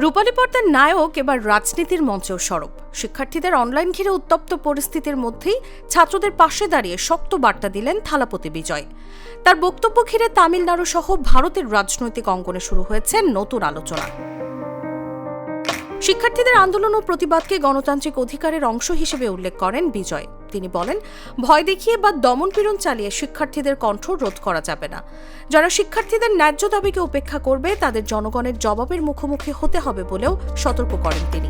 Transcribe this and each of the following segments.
রূপালী পর্দার নায়ক এবার রাজনীতির মঞ্চেও সরব। শিক্ষার্থীদের অনলাইন ঘিরে উত্তপ্ত পরিস্থিতির মধ্যেই ছাত্রদের পাশে দাঁড়িয়ে শক্ত বার্তা দিলেন থালাপতি বিজয়। তার বক্তব্য ঘিরে তামিলনাড়ু সহ ভারতের রাজনৈতিক অঙ্গনে শুরু হয়েছে নতুন আলোচনা। শিক্ষার্থীদের আন্দোলন ও প্রতিবাদকে গণতান্ত্রিক অধিকারের অংশ হিসেবে উল্লেখ করেন বিজয়। তিনি বলেন, ভয় দেখিয়ে বা দমনপীড়ন চালিয়ে শিক্ষার্থীদের কণ্ঠ রোধ করা যাবে না। যারা শিক্ষার্থীদের ন্যায্য দাবিকে উপেক্ষা করবে তাদের জনগণের জবাবের মুখোমুখি হতে হবে বলেও সতর্ক করেন তিনি।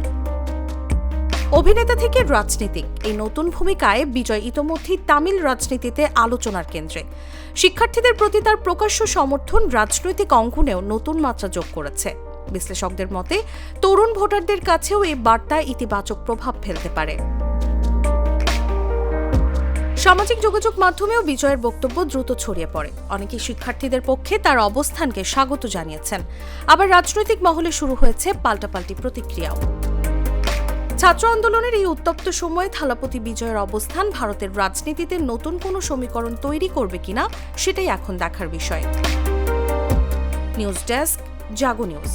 অভিনেতা থেকে রাজনীতিক, এই নতুন ভূমিকায় বিজয় ইতোমধ্যেই তামিল রাজনীতিতে আলোচনার কেন্দ্রে। শিক্ষার্থীদের প্রতি তার প্রকাশ্য সমর্থন রাজনৈতিক অঙ্গনেও নতুন মাত্রা যোগ করেছে। বিশ্লেষকদের মতে তরুণ ভোটারদের কাছেও এই বার্তা ইতিবাচক প্রভাব ফেলতে পারে। সামাজিক যোগাযোগ মাধ্যমেও বিজয়ের বক্তব্য দ্রুত ছড়িয়ে পড়ে। অনেকে শিক্ষার্থীদের পক্ষে তার অবস্থানকে স্বাগত জানিয়েছেন। আবার রাজনৈতিক মহলে শুরু হয়েছে পাল্টাপাল্টি প্রতিক্রিয়াও। ছাত্র আন্দোলনের এই উত্তপ্ত সময়ে থালাপতি বিজয়ের অবস্থান ভারতের রাজনীতিতে নতুন কোনো সমীকরণ তৈরি করবে কিনা সেটাই এখন দেখার বিষয়। নিউজ ডেস্ক, জাগো নিউজ।